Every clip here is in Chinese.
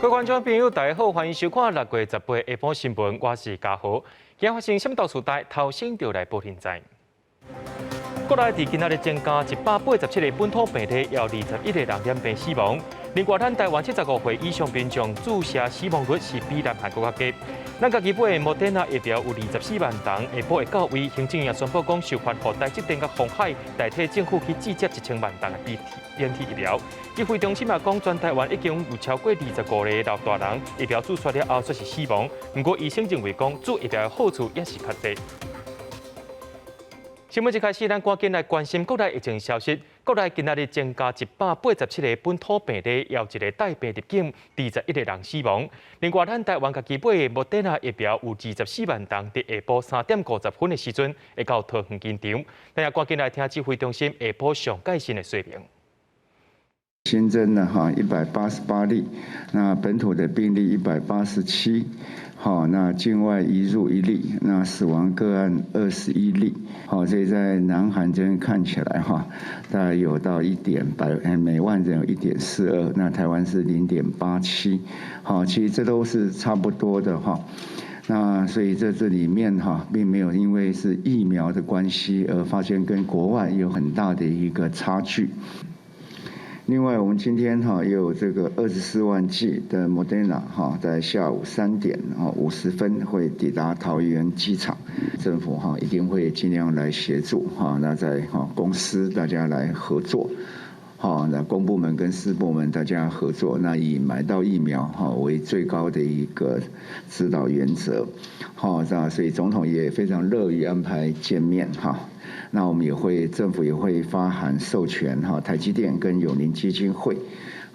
各位观众朋友，大家好，欢迎收看6月18日下晡新闻，我是嘉豪。今日发生什么大事代？头先就来报现在。国内伫今仔日增加187个本土病例，也有21个人染病死亡。另外，咱台湾75岁以上民众注射死亡率是比南韩国较低。咱家己买的莫德纳疫苗有24万人，下晡会到位，行政院宣布讲，授权予台积电甲鸿海代替政府去制接1000万人的BNT疫苗。指挥中心也讲，全台湾已经有超过25个老大人疫苗注射了后却是死亡。不过，医生认为讲，注疫苗的好处也是较低。新闻一开始，咱赶紧来关心国内疫情消息。国内今仔日增加187个本土病例，也有一个带病入境，21个人死亡。另外，咱台湾家己买的莫德纳疫苗有24万人，伫下晡3点50分的时阵会到桃园机场。咱也赶紧来听指挥中心下晡上最新的说明。新增了188例，那本土的病例187，那境外移入1例，那死亡个案21例，所以在南韩这边看起来大概有到每万人有1.42，那台湾是0.87，其实这都是差不多的那所以在这里面并没有因为是疫苗的关系而发现跟国外有很大的一个差距。另外，我们今天也有这个24万剂的莫德纳在下午3点50分会抵达桃园机场，政府一定会尽量来协助那在公司大家来合作，那公部门跟私部门大家合作，那以买到疫苗为最高的一个指导原则，所以总统也非常乐于安排见面那我们政府也会发函授权台积电跟永林基金会，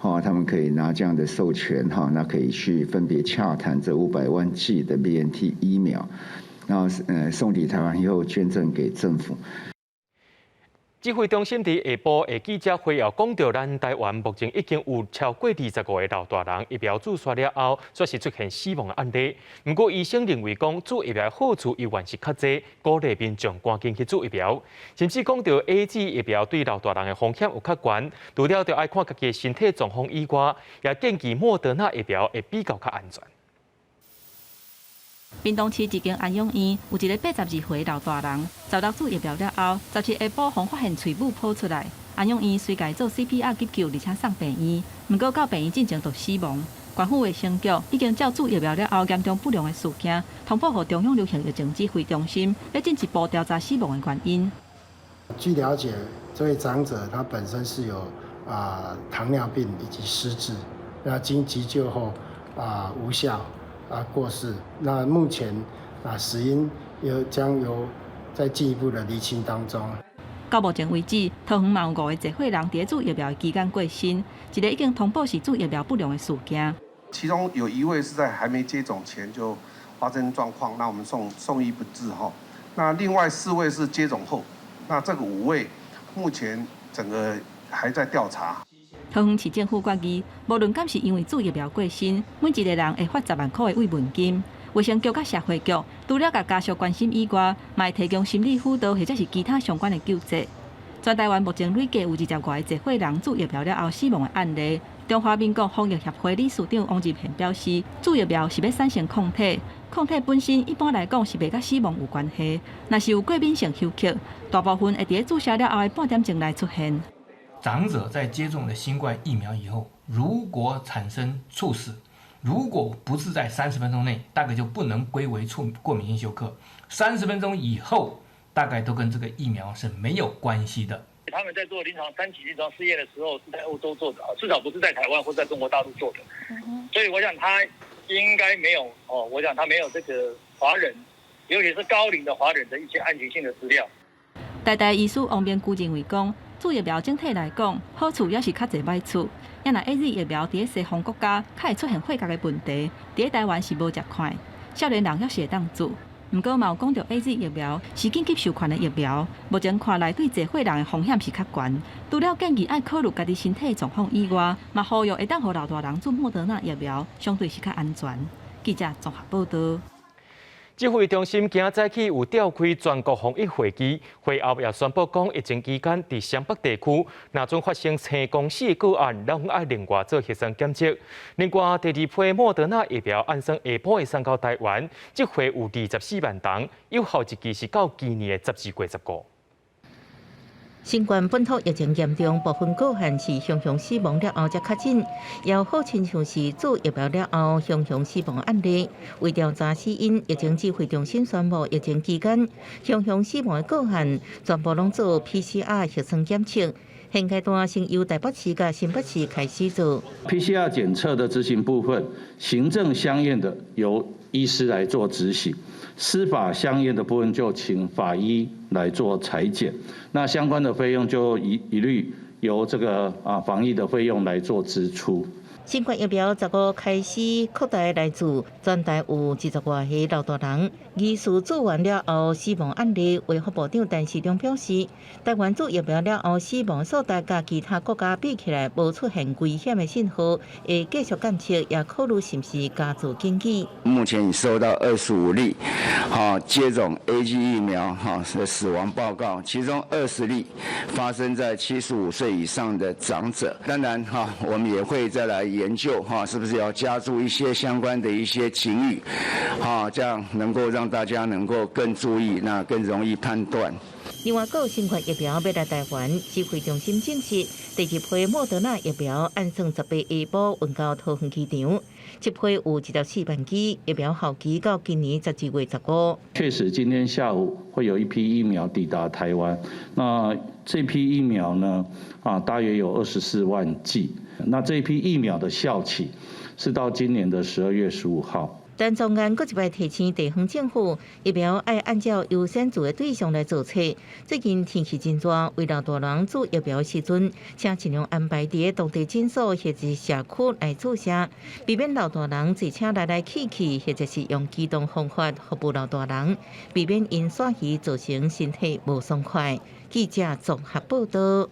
他们可以拿这样的授权那可以去分别洽谈这500万剂的 BNT 疫苗，然后送抵台湾以后捐赠给政府。指挥中心伫下晡的记者会也讲到，咱台湾目前已经有超过25个老大人疫苗注射了后，却是出现死亡的案例。不过，医生认为讲注疫苗的好处依然是较济，鼓励民众赶紧去注疫苗。甚至讲到 AZ 疫苗对老大人的风险有较悬，除了要爱看家己的身体状况以外，也建议莫德纳疫苗会比较安全。屏东市一间安养院有一个82岁老大人，遭到注疫苗了后，17下晡方发现喙母泡出来。安养院虽改做 CPR 急救，而且送病院，不过到病院进前就死亡。关府卫生局已经照注疫苗了后严重不良的事件，通报予中央流行疫情指挥中心，要进一步调查死亡的原因。据了解，这位长者他本身是有糖尿病以及失智，那经急救后无效。过世，那目前死因将由在进一步的厘清当中。到目前为止，桃园嘛有5个集会人伫注疫苗的期间过身，一个已经通报是注疫苗不良的事件。其中有1位是在还没接种前就发生状况，那我们送医不治那另外4位是接种后，那这个5位目前整个还在调查。桃园市政府决议，无论敢是因为注疫苗过身，每一个人会发10万块的慰问金。卫生局甲社会局除了甲家属关心以外，嘛会提供心理辅导或者是其他相关的救济。全台湾目前累计有20多个集会人注疫苗了后死亡的案例。中华民国防疫协会理事长王志平表示，注疫苗是要产生抗体，抗体本身一般来讲是袂甲死亡有关系。若是有过敏性休克，大部分会伫注射了后的半点钟内出现。长者在接种了新冠疫苗以后，如果产生猝死，如果不是在30分钟内，大概就不能归为过敏性休克。30分钟以后，大概都跟这个疫苗是没有关系的。他们在做3期临床试验的时候是在欧洲做的，至少不是在台湾或在中国大陆做的。所以我想他应该没有我想他没有这个华人，尤其是高龄的华人的一些安全性的资料。台大医师王明居认为讲，注疫苗整体来讲，好处也是较侪歹处。因为 AZ 疫苗伫西方国家，较会出现血压的问题，伫台湾是无这快。少年人也是会当注。不过嘛有讲到 AZ 疫苗是紧急授权的疫苗，目前看来对集会人的风险是较悬。除了建议爱考虑家己身体状况以外，嘛呼吁会当予老大人注莫德纳疫苗，相对是较安全。记者综合报道。指挥中心今早起有召开全国防疫会议，会后也宣布讲，疫情期间伫湘北地区，若准发生青公司的个案，拢爱另外做核酸检测。另外，第二批莫德纳疫苗按算下晡会送到台湾，这回有24万筒，有效日期是到今年的12月15。新冠本土疫情严重，部分个案是雄雄死亡了后才确诊，也好亲像是做疫苗了后雄雄死亡案例。为调查死因，疫情指挥中心宣布，疫情期间雄雄死亡的个案全部拢做 PCR 核酸检测。现阶段先由台北市甲新北市开始做 PCR 检测的执行部分，行政相验的由医师来做执行，司法相验的部分就请法医来做裁剪。那相关的费用就一律由这个防疫的费用来做支出。新冠疫苗15开始扩大来自全台有20外个老大人，疑似做完了后死亡案例，卫福部长陈时中表示，台湾做疫苗了后死亡数大甲其他国家比起来无出现危险的信号，会继续监测，也考虑是不是加做检举。目前已收到25例，接种 AG 疫苗的死亡报告，其中20例发生在75岁以上的长者。当然我们也会再来研究是不是要加注一些相关的一些警语，这样能够让大家能够更注意，那更容易判断。另外，有新冠疫苗要来台湾，指挥中心证实，第二批莫德纳疫苗按算18下晡运到桃园机场，这批有14万剂，疫苗效期到今年12月15。确实，今天下午会有一批疫苗抵达台湾。那这批疫苗呢，大约有24万剂。那这批疫苗的效期是到今年的12月15号。但中央搁一摆提醒地方政府，疫苗要按照优先做的对象来做测。最近天气真热，为老大人做疫苗的时阵，请尽量安排伫当地诊所或者社区来注射，避免老大人坐车来去，或者是用机动方法服务老大人，避免因耍鱼造成身体无爽快。记者综合报道。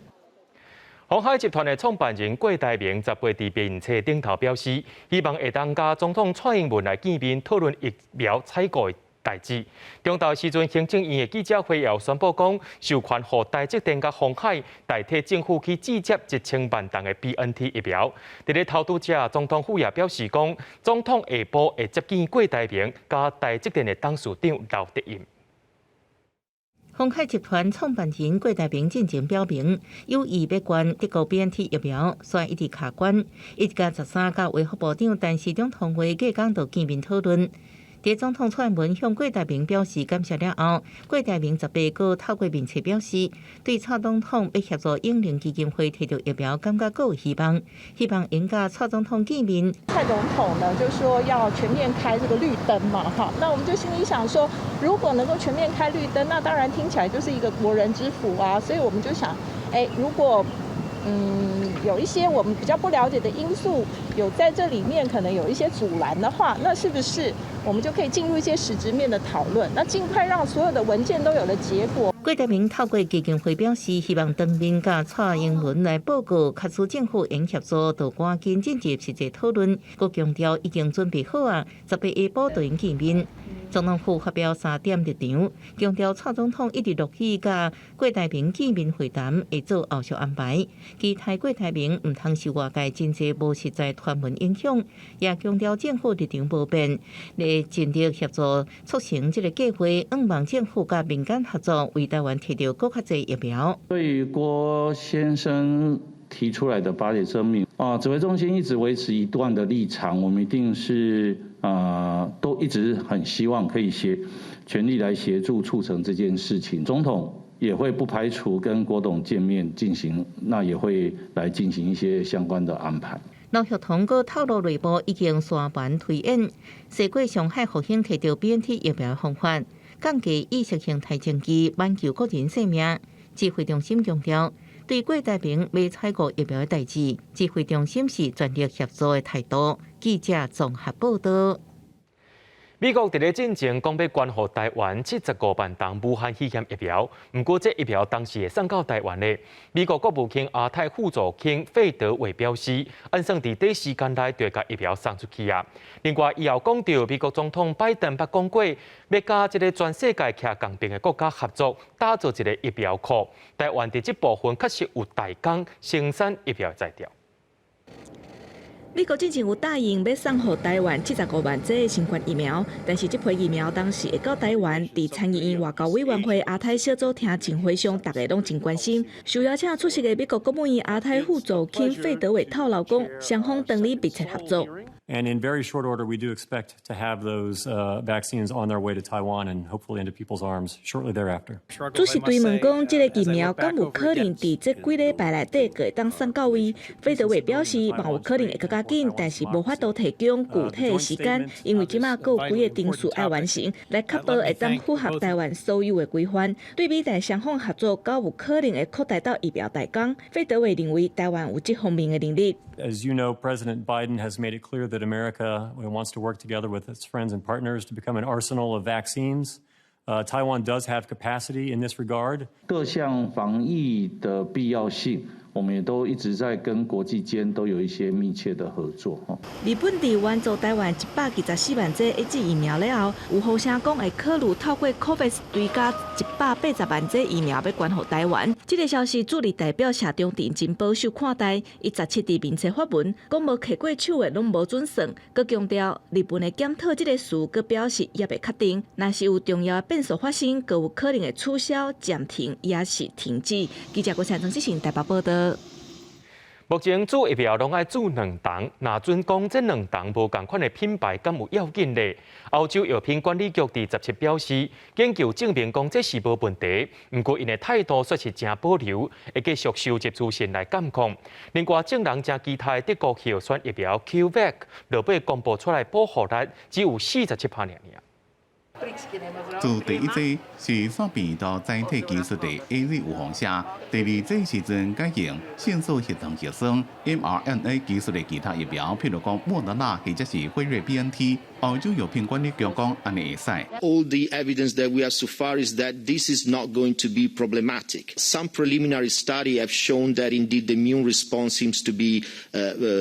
鸿海集团的创办人郭台铭18日面册顶头表示，希望会当甲总统蔡英文来见面讨论疫苗采购的代志。中昼时阵，行政院的记者会也宣布讲，授权予台积电甲鸿海代替政府去直接1000万筒的 BNT 疫苗。伫咧头拄则，总统府也表示讲，总统下晡会接见郭台铭甲台积电的董事长刘德音。鸿海集团创办人郭台铭进前表明，有意要捐德国 BNT 疫苗，虽然一直卡关，一家13甲卫福部长陈时中通话隔天就见面讨论。伫总统蔡英文向郭台铭表示感谢了后，郭台铭18个透过面册表示，对蔡总统要协助英灵基金会摕到疫苗，感觉够有希望，希望应甲蔡总统见面。蔡总统呢就说要全面开这个绿灯嘛，那我们就心里想说，如果能够全面开绿灯，那当然听起来就是一个国人之福啊，所以我们就想，如果有一些我们比较不了解的因素，有在这里面可能有一些阻拦的话，那是不是我们就可以进入一些实质面的讨论？那尽快让所有的文件都有了结果。郭台铭透过基金会表示，希望当面甲蔡英文来报告，确实政府应协助，就赶紧进入实际讨论。佮强调已经准备好啊，18下晡就应见面。总统府发表3点立场，强调蔡总统一直乐意甲郭台铭见面会谈，会做后续安排。期待郭台铭唔通受外界真济无实在传闻影响，也强调政府立场无变，来尽力协助促成这个计划。望政府甲民间合作，为台湾摕到更较侪疫苗。对于郭先生提出来的8点声明指挥中心一直维持一贯的立场，我们一定是都一直很希望可以全力来协助促成这件事情。总统也会不排除跟郭董见面进行，那也会来进行一些相关的安排。刘学堂阁透露，内部已经宣完推演，试过上海复兴摕到 BNT 疫苗的方法，降低意识形态证据，挽救个人性命。指挥中心强调，对郭台铭未采购疫苗的代志，指挥中心是全力协助的态度。记者综合报道。美国伫咧进前讲要捐予台湾75万剂武汉肺炎疫苗，不过这疫苗当时会送到台湾的。美国国务卿亚太副总卿费德韦表示，按算伫短时间内就会将疫苗送出去啊。另外，伊又讲到美国总统拜登捌讲过，要甲一个全世界徛共边的国家合作，打造一个疫苗库。台湾伫这部分确实有大工生产疫苗材料。美国之前有答应要送予台湾75万剂的新冠疫苗，但是这批疫苗当时会到台湾，伫参议院外交委员会亚太小组听证会上，大家拢真关心。受邀请出席的美国国务院亚太副总卿费德韦透露讲，双方当日密切合作。And in very short order, we do expect to have those vaccines on their way to Taiwan and hopefully into people's arms shortly thereafter. 主席追问讲，这个疫苗敢有可能伫这几礼拜内底会当送到位？费德韦表示，嘛有可能会更加紧，但是无法度提供具体的时间，因为即马还有几个定数要完成，来确保会当符合台湾所有的规范。对比在双方合作，敢有可能会扩大到疫苗代工？费德韦认为台湾有这方面的能力。As you know, President Biden has made it clear that America wants to work together with its friends and partners to become an arsenal of vaccines. Taiwan does have capacity in this regard. 各项防疫的必要性，我们也都一直在跟国际间都有一些密切的合作。日本伫援助台湾124万剂一剂疫苗了后，有呼声讲会考虑透过 COVAX 追加180万剂疫苗要捐予台湾。这个消息，驻日代表谢中廷真保守看待，伊17日面册发文，讲无摕过手的拢无准算，佮强调日本的检讨这个事，佮表示也未确定，若是有重要的变数发生，佮有可能会取消、暂停，也是停止。记者郭灿曾之前台北报道。目前做疫苗拢爱做2档，那准讲这2档无同款的品牌，敢有要紧呢？欧洲药品管理局伫17表示，研究证明讲这是无问题，不过因的态度却是真保留，会继续收集资讯来监控。另外，正人正期待德国核酸疫苗 CureVac 落尾公布出来保护力只有47%尔。自第一剂是所变到载体技术的 AZ 有风险，第二剂时阵改用迅速协同核酸 mRNA 技术的其他疫苗，譬如讲莫德纳或者是辉瑞 BNT。欧洲药品管理局讲安尼会使。All the evidence that we have so far is that this is not going to be problematic. Some preliminary studies have shown that indeed the immune response seems to be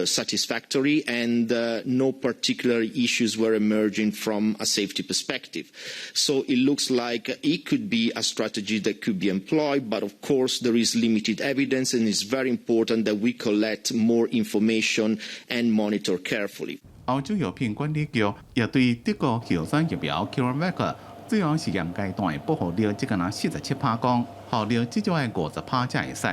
satisfactory and no particular issues were emerging from a safety perspective. So it looks like it could be a strategy that could be employed, but of course there is limited evidence and it's very important that we collect more information and monitor carefully. 欧洲药品管理局也对德国核酸疫苗 CureVac 最后实验阶段的保护率只敢若47%讲，效率至少要50%才会使。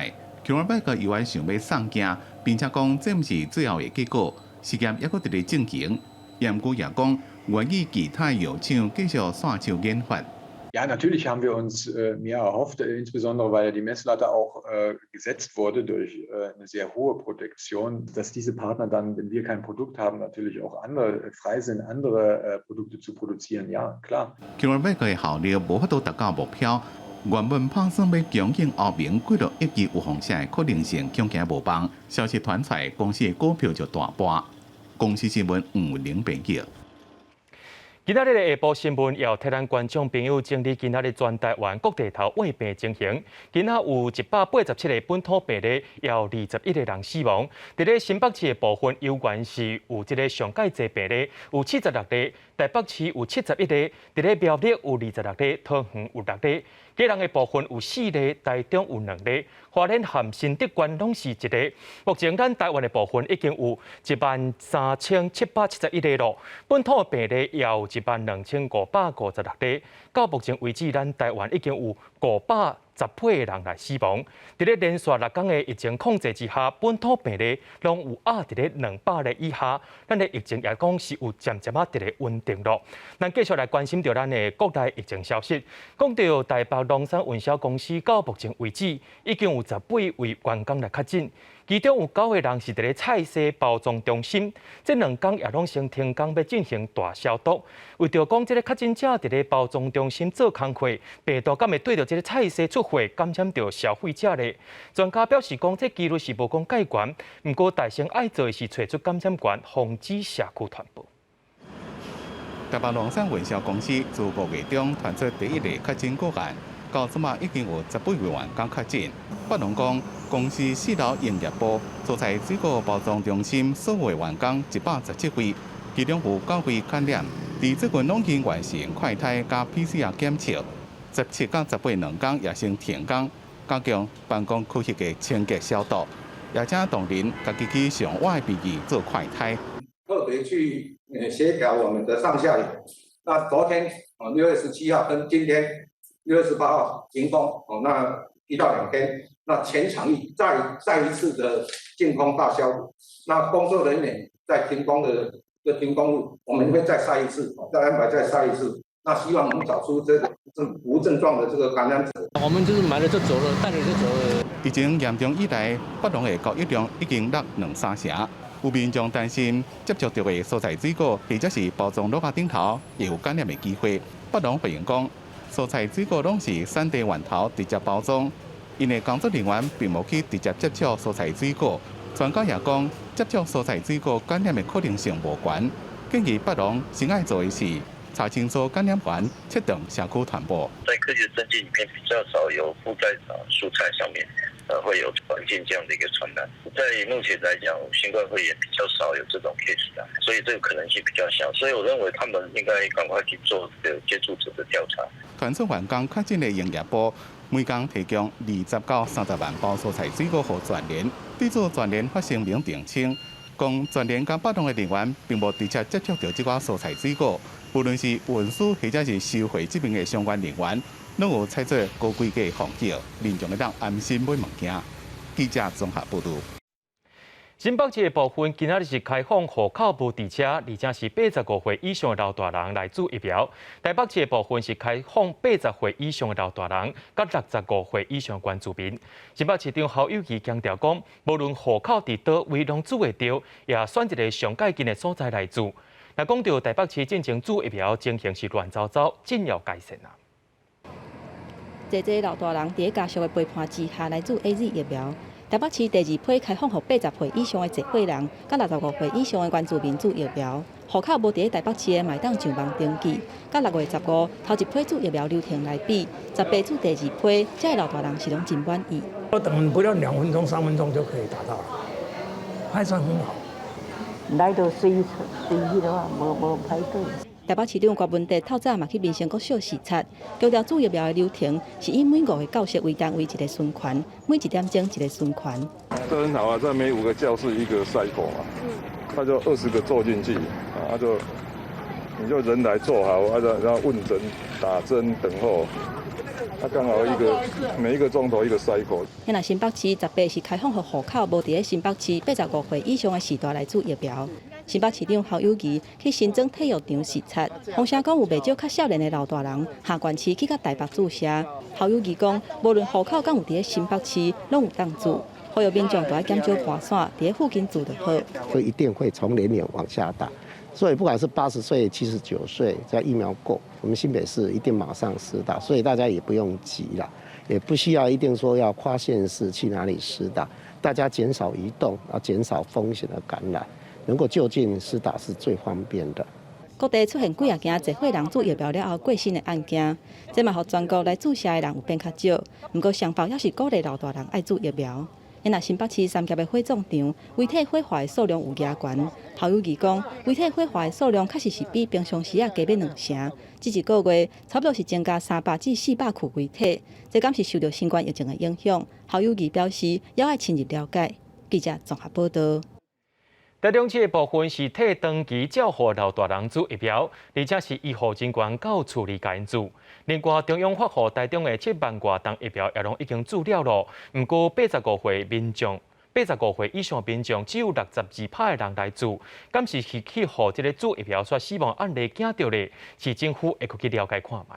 CureVac 又爱想要送件，并且讲这毋是最后的结果，实验还佫伫咧进行。严格也讲，愿意其他药厂继续线手研发。Ja, natürlich haben wir uns mehr erhofft, insbesondere weil die Messlatte auch gesetzt wurde durch eine sehr hohe Protektion, dass diese Partner dann, wenn wir kein Produkt haben, natürlich auch andere frei sind, andere Produkte zu produzieren. Ja, klar. CureVac 的效率无法度达到目标，原本打算要强行后面几落一级有风险的可能性，恐惊无望。消息传出来，公司的股票就大跌。公司新闻吴玲编辑。今仔日的下晡新闻也替咱观众朋友整理今仔日全台湾各地头患病情形。今仔有187个本土病例，也有21个人死亡。伫咧新北市的部分，有关是有一个上介济病例，有76例；台北市有71例；伫咧苗栗有26例，桃园有6例。基隆的部分有4例，台中有2例，花莲含新竹县拢是1例。目前咱台湾的部分已经有13771例咯，本土病例也有12556例。到目前为止，咱台湾已经有518个人来死亡。伫咧连续6天的疫情控制之下，本土病例拢有压伫咧200例以下。咱的疫情也讲是有渐渐伫咧稳定咯。咱继续来关心到咱的国内疫情消息。讲到台北龙山运销公司，到目前为止已经有18位员工来确诊。其中有9个人是伫咧菜市包装中心，这2天也拢先停工要进行大消毒。为着讲这个确诊者伫咧包装中心做工课，病毒敢会对着这个菜市出货，感染到消费者咧？专家表示讲，这几率是无讲介悬，不过大先爱做的是找出感染源，防止社区传播。台北农产运销公司自5月中传出第一例确诊个案，到即马已经有18位员工确诊。北农讲，公司4楼营业部蔬菜水果包装中心所有员工117位，其中有9位感染，而这群拢已经完成快筛加 PCR 检测。17到18两天也先停工，加强办公区域的清洁消毒，也请同仁家己去上我的笔记做快筛。特别去协调我们的上下游。那昨天6月17号跟今天6月18号停工那1到2天，那前场域再一次的净空大消毒。那工作人员在停工的停工日，我们会再筛一次，再安排再筛一次。那希望能找出这个无症状的这个感染者。我们就是买了就走了，带了就走了。疫情严重以来，北农的交易量已经落2-3成。有民众担心接触到的蔬菜水果或者是包装落架顶头也有感染的机会。北农回应讲，蔬菜水果拢是产地源头直接包装，因为工作人员并无去直接接触蔬菜水果。专家也讲，接触蔬菜水果感染的可能性无悬，建议北农先爱做的是查清楚感染源，切断社区传播。在科学生计里面比较少有附在蔬菜上面。会有环境这样的一个传染，在目前来讲，新冠肺炎比较少有这种 case 的，所以这个可能性比较小，所以我认为他们应该赶快去做这个接触者的调查。传出员工确诊的营业部，每工提供20到30万包蔬菜水果给全联，对此全联发声明澄清，讲全联甲北农的人员并无直接接触到这款蔬菜水果，无论是运输或者是收回这边的相关人员。拢有采取高规格防疫，民众会当安心买物件。记者综合报道。新北市的部分今仔日是开放户口无伫车，而且是85岁以上的老大人来做疫苗。台北市的部分是开放80岁以上的老大人，甲65岁以上的原住民。新北市长侯友宜强调讲，无论户口伫倒位拢做会到，也选一个上界近的所在来做。若讲到台北市进行做疫苗情形是乱糟糟，真要改善啊！侪老大人伫家属的陪伴之下来做 AZ 疫苗。台北市第2批开放予80岁以上的集会人，甲65岁以上的原住民做疫苗。户口无伫台北市的买当上网登记，甲6月15头1批做疫苗流程来比，18做第2批，这老大人是拢真满意。我等不了2分钟、3分钟就可以达到了，还算很好。来到随去的话，无排队。台北市长郭文哲透早嘛去民生国小视察，强调做疫苗的流程是以每5个教室为单位一个循环，每1点钟一个循环。这很好啊，这每5个教室1个cycle嘛，他就20个做进去，你就人来做好，然后问诊、打针、等候。刚好每一个钟头1个 cycle。那新北市18是开放予户口无伫新北市85岁以上的时代来做疫苗。新北市长侯友宜去新庄体育场视察，风声讲有袂少较少年的老大人下县市去甲台北注射。侯友宜讲，无论户口敢有伫新北市，拢有当做。呼吁民众都要减少跋山，伫附近做就好。所以一定会从年龄往下打，所以不管是80岁、79岁，只要疫苗够，我们新北市一定马上施打。所以大家也不用急了，也不需要一定说要跨县市去哪里施打，大家减少移动，要减少风险的感染。能够就近施打是最方便的。各地出现几啊件集会人做疫苗了后过身的案件，这嘛，互全国来注射的人有变较少。不过上报也是鼓励老大人爱做疫苗。因若新北市3甲的火葬场，遗体火化的数量有加悬。侯友宜讲，遗体火化的数量确实是比平常时啊加变2成。这1个月差不多是增加300至400具遗体，这敢是受到新冠疫情的影响？侯友宜表示，要爱深入了解。记者综合报道。台中市的部分是替长期照护老大人做疫苗，而且是医护人员到厝里甲因做。另外，中央发予台中的7万多档疫苗也拢已经做了咯。不过85岁以上民众只有62%的人来做，敢是去予这个做疫苗所希望案例惊到咧？市政府会去了解看卖。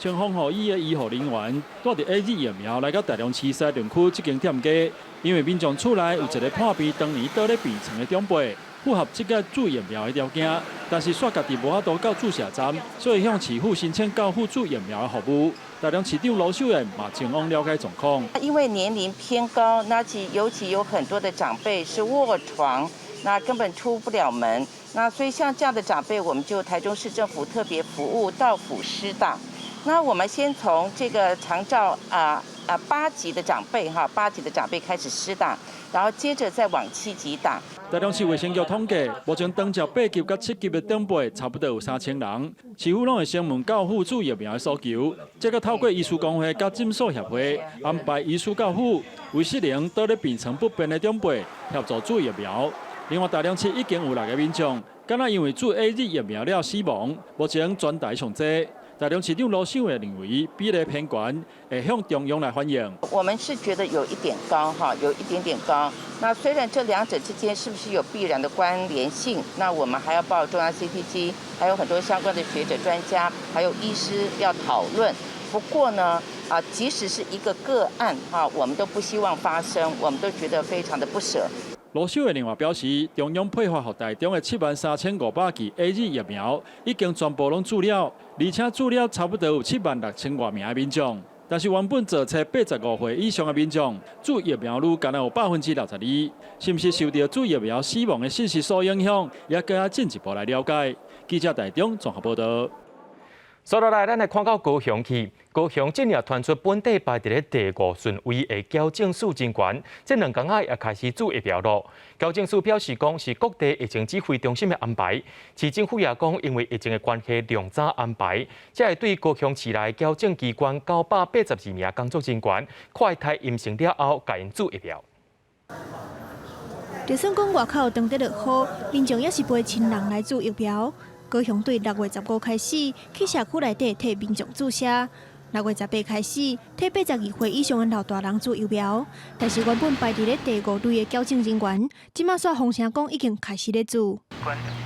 前方后医的医护人员带着 AZ 疫苗来到台中市西屯区这间店家，因为民众厝内有一个破病当年倒咧病床的长辈，符合这个注疫苗的条件，但是煞家己无法度到注射站，所以向市府申请交付注疫苗的服务。台中市长罗秀燕嘛前往了解状况。因为年龄偏高，尤其有很多的长辈是卧床，那根本出不了门。那所以像这样的长辈，我们就台中市政府特别服务到府施打。那我们先从这个长照8级的长辈8级的长辈开始施打，然后接着再往7级打。台中市卫生局统计，目前登记8级到7级的长辈差不多有3000人，市府拢会先问教府注疫苗的诉求，再个透过医师工会甲诊所协会安排医师教府为适龄倒咧病床不便的长辈协助注疫苗。另外，台中市已经有6个民众，敢若因为注 AZ 疫苗了死亡，目前全台上济。台中市长罗秀也认为比例偏高，会向中央来反映。我们是觉得有一点高有一点点高。那虽然这两者之间是不是有必然的关联性，那我们还要报中央 CTG， 还有很多相关的学者、专家，还有医师要讨论。不过呢，即使是一个个案我们都不希望发生，我们都觉得非常的不舍。罗秀的另外表示，中央配发给台中的73500剂 AZ 疫苗，已经全部拢注了，而且注了差不多有76000多名的民众。但是原本坐车85岁以上的民众，注疫苗率敢若有62%，是不是受到注疫苗死亡的信息所影响，也更加进一步来了解。记者台中综合报道。接下来，咱来看到高雄去。高雄今日传出本地排伫咧第5顺位的矫正署真悬，这2天也开始注疫苗咯。矫正署表示讲是各地疫情指挥中心的安排，市政府也讲因为疫情的关系量早安排，才会对高雄市内矫正机关982名工作人员快筛阴性了后，甲因注疫苗。就算讲外口当得落雨，民众也是陪亲人来注疫苗。高雄队6月15开始去社区内底替民众注射，6月18开始替82岁以上的老大人注疫苗。但是原本排伫咧第5队的矫正人员，即马煞风声讲已经开始咧注。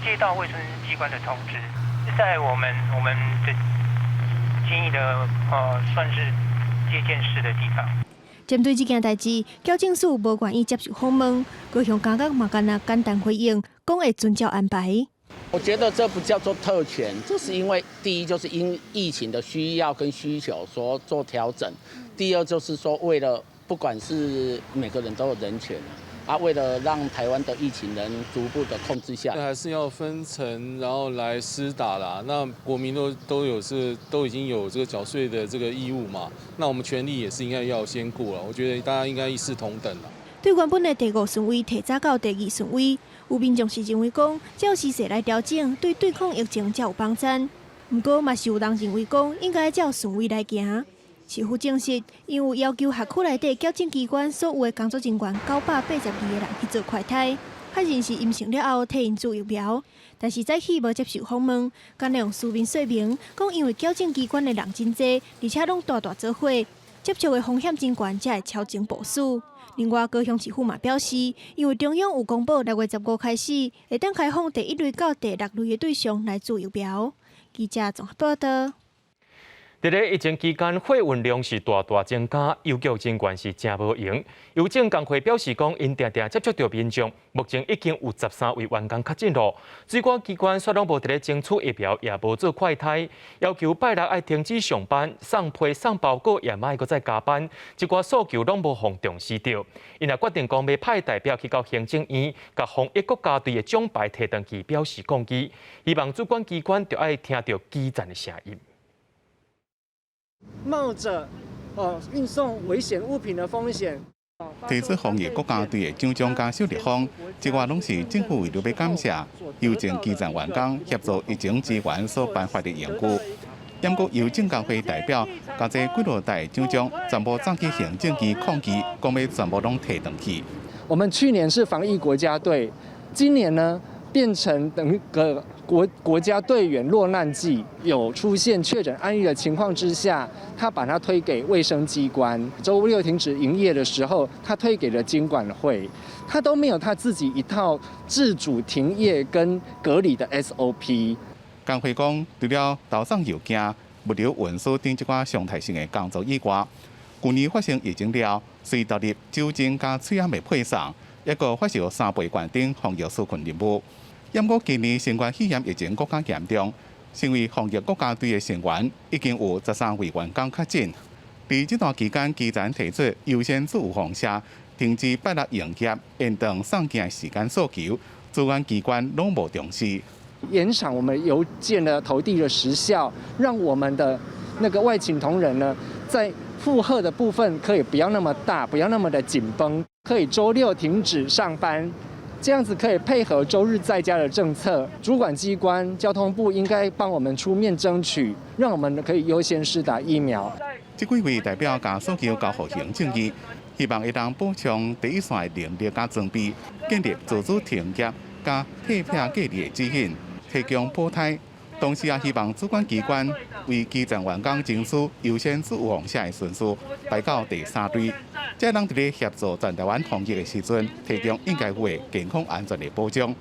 接到卫生机关的通知，在我们的建议的算是接见室的地方。针对这件代志，矫正署无愿意接受访问，高雄监局嘛敢若简单回应，讲会遵照安排。我觉得这不叫做特权，这是因为第一就是因疫情的需要跟需求所做调整，第二就是说为了不管是每个人都有人权为了让台湾的疫情能逐步的控制下，还是要分层然后来施打啦。那国民都已经有这个缴税的这个义务嘛，那我们权利也是应该要先顾了。我觉得大家应该一视同等啦。对原本的第5顺位提早到第2顺位，有民众是认为讲，只要时势来调整，对抗疫情才有帮助。不过嘛是有人认为讲，应该照顺位来行。市府证实，因为要求辖区内底矫正机关所有的工作人员982个人去做快筛，确认是阴性了后替因注疫苗。但是早起无接受访问，敢用书面说明，讲因为矫正机关的人真多，而且拢大做伙，接触的风险真悬，才会超前部署。另外，高雄市府嘛表示，因为中央有公布6月15开始，会当开放第1类到第6类的对象来注疫苗。记者综合报道。在咧疫情期间，货运量是大增加，邮局真悬是真无用。邮政工会表示讲，因常常接触到民众，目前已经有13位员工确诊了。水管机关却拢无伫咧争取疫苗，也无做快筛，要求拜6爱停止上班，送批送包裹也莫搁再加班。一寡诉求拢无互重视到，因也决定讲要派代表去到行政院，甲防疫国家队的奖牌摕登去表示抗议，希望主管机关就爱听到基层的声音。冒着运送危险物品的风险。提出防疫国家队的奖章加小立方，这外拢是政府为了要感谢邮政基层员工协助疫情支援所颁发的荣誉。不过邮政工会代表甲这几落袋奖章全部送去行政局抗议，讲要全部拢摕回去。我们去年是防疫国家队，今年呢变成等个国家队员落难季，有出现确诊案例的情况之下，他把它推给卫生机关。周6停止营业的时候，他推给了经管会，他都没有他自己一套自主停业跟隔离的 SOP。工会讲，除了投送邮件、物流运输等一寡常态性的工作以外，去年发生疫情了，随投入酒精加水烟的配送，也个发烧3倍冠等防疫纾困任务。不过今年新冠肺炎疫情更加严重，身为防疫国家队的成员，已经有13位员工确诊。在这段期间，基层提出优先自有放射、停止拜6营业、延长送件时间诉求，主管机关拢无重视。延长我们邮件的投递的时效，让我们的那个外勤同仁呢，在负荷的部分可以不要那么大，不要那么的紧绷，可以周六停止上班。这样子可以配合周日在家的政策，主管机关交通部应该帮我们出面争取，让我们可以优先施打疫苗。这几位代表将诉求交予行政院，希望会当补充第一线的能力加装备，建立自主停业加退票隔离的指引，提供补贴。同时也希望主管机关为基层员工情绪优先事务放下的顺序排到第3队，才能伫咧协助全台湾防疫的时阵，提供应该有的健康安全的保障。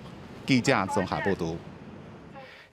记者综合报道。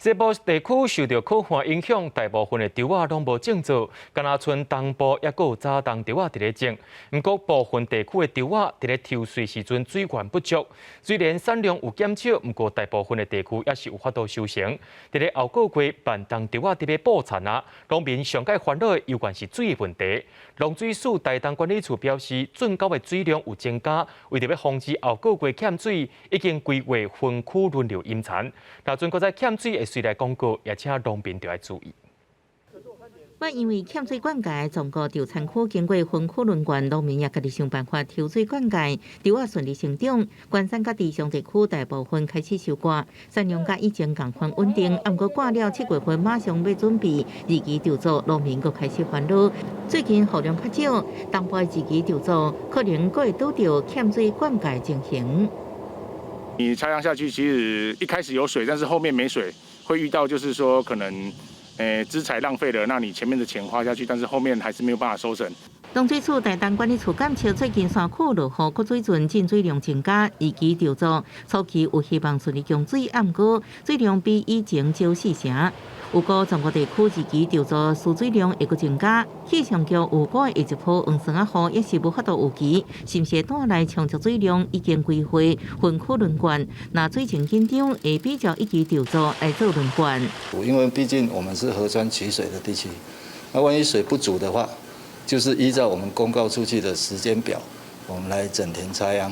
西部地区受到酷寒影响，大部分的稻仔拢无种植，敢若剩东部也有早冬稻仔伫咧种。不过部分地区的稻仔伫咧抽水时阵水源不足，虽然产量有减少，不过大部分的地区也是有法度收成。伫咧后个月办冬稻仔伫咧补产啊，农民上界烦恼的有关是水的问题。农水署台东管理处表示，圳沟的水量有增加，为着要防止后个月欠水，已经规划分区轮流引产。若阵搁再欠水的随来广告，也请农民就要注意。我因为欠水灌溉，全国稻产区经过分区轮转，农民也家己想办法抽水灌溉，稻仔顺利成长。关山甲地上地区大部分开始收割，产量甲以前同款稳定。不过过了7月份，马上要准备二期稻作，农民又开始烦恼。最近雨量较少，东部的2期稻作可能会拄到欠水灌溉情形。你插秧下去，其实一开始有水，但是后面没水，会遇到就是说可能，资材浪费了，那你前面的钱花下去，但是后面还是没有办法收成。农水处台东管理处感测，最近山区落雨，各水圳进水量增加，2期稻作初期有希望顺利供水，不过水量比以前少4成。有个全国地区2期稻作输水量会阁增加，气象局有估会一波黄霜啊雨也是无法度有期，新社带来充足水量已经规划分区轮转，那水情紧张会比较1期稻作来做轮转。因为毕竟我们是河川取水的地区，那万一水不足的话，就是依照我们公告出去的时间表，我们来整田插秧。